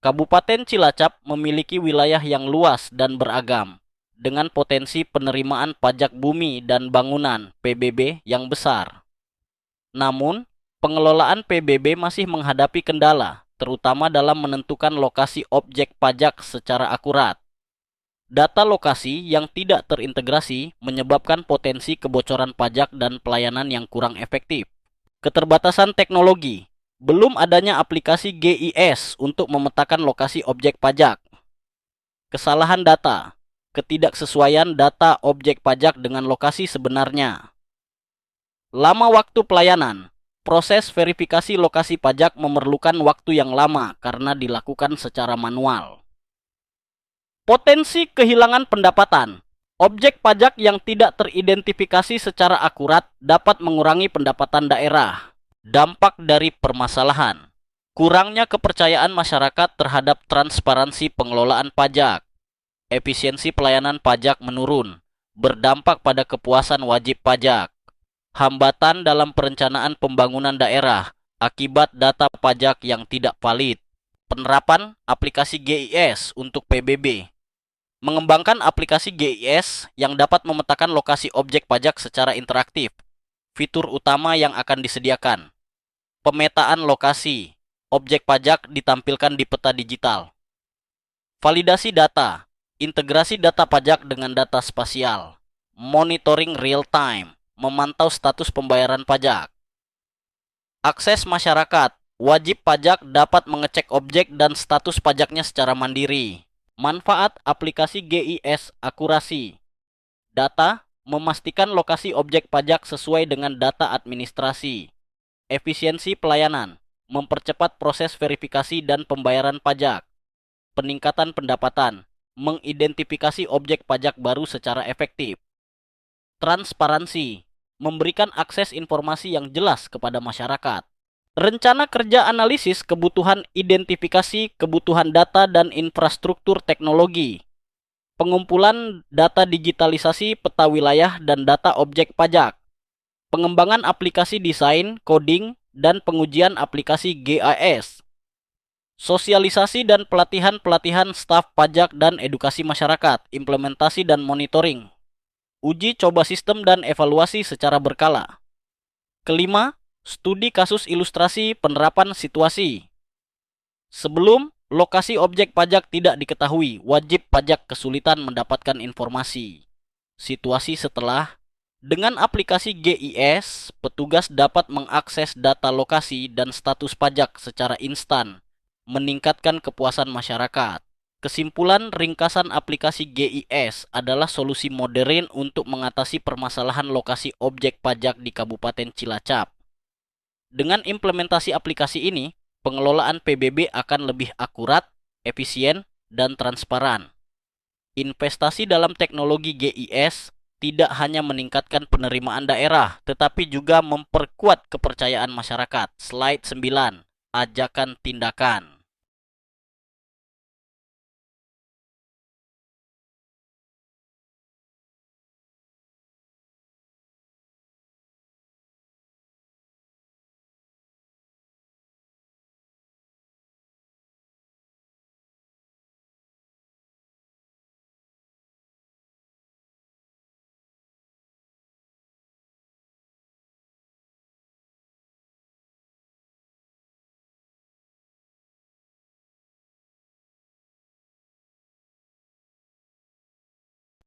Kabupaten Cilacap memiliki wilayah yang luas dan beragam, dengan potensi penerimaan pajak bumi dan bangunan (PBB) yang besar. Namun, pengelolaan PBB masih menghadapi kendala, terutama dalam menentukan lokasi objek pajak secara akurat. Data lokasi yang tidak terintegrasi menyebabkan potensi kebocoran pajak dan pelayanan yang kurang efektif. Keterbatasan teknologi. Belum adanya aplikasi GIS untuk memetakan lokasi objek pajak. Kesalahan data. Ketidaksesuaian data objek pajak dengan lokasi sebenarnya. Lama waktu pelayanan. Proses verifikasi lokasi pajak memerlukan waktu yang lama karena dilakukan secara manual. Potensi kehilangan pendapatan. Objek pajak yang tidak teridentifikasi secara akurat dapat mengurangi pendapatan daerah. Dampak dari permasalahan. Kurangnya kepercayaan masyarakat terhadap transparansi pengelolaan pajak. Efisiensi pelayanan pajak menurun, berdampak pada kepuasan wajib pajak. Hambatan dalam perencanaan pembangunan daerah akibat data pajak yang tidak valid. Penerapan aplikasi GIS untuk PBB. Mengembangkan aplikasi GIS yang dapat memetakan lokasi objek pajak secara interaktif. Fitur utama yang akan disediakan. Pemetaan lokasi. Objek pajak ditampilkan di peta digital. Validasi data. Integrasi data pajak dengan data spasial. Monitoring real time. Memantau status pembayaran pajak. Akses masyarakat. Wajib pajak dapat mengecek objek dan status pajaknya secara mandiri. Manfaat aplikasi GIS akurasi. Data memastikan lokasi objek pajak sesuai dengan data administrasi. Efisiensi pelayanan mempercepat proses verifikasi dan pembayaran pajak. Peningkatan pendapatan mengidentifikasi objek pajak baru secara efektif. Transparansi memberikan akses informasi yang jelas kepada masyarakat. Rencana kerja analisis kebutuhan identifikasi, kebutuhan data dan infrastruktur teknologi. Pengumpulan data digitalisasi peta wilayah dan data objek pajak. Pengembangan aplikasi desain, coding, dan pengujian aplikasi GIS. Sosialisasi dan pelatihan staf pajak dan edukasi masyarakat, implementasi dan monitoring. Uji coba sistem dan evaluasi secara berkala. Kelima, studi kasus ilustrasi penerapan situasi. Sebelum lokasi objek pajak tidak diketahui, wajib pajak kesulitan mendapatkan informasi. Situasi setelah, dengan aplikasi GIS, petugas dapat mengakses data lokasi dan status pajak secara instan, meningkatkan kepuasan masyarakat. Kesimpulan ringkasan aplikasi GIS adalah solusi modern untuk mengatasi permasalahan lokasi objek pajak di Kabupaten Cilacap. Dengan implementasi aplikasi ini, pengelolaan PBB akan lebih akurat, efisien, dan transparan. Investasi dalam teknologi GIS tidak hanya meningkatkan penerimaan daerah, tetapi juga memperkuat kepercayaan masyarakat. Slide 9, ajakan tindakan.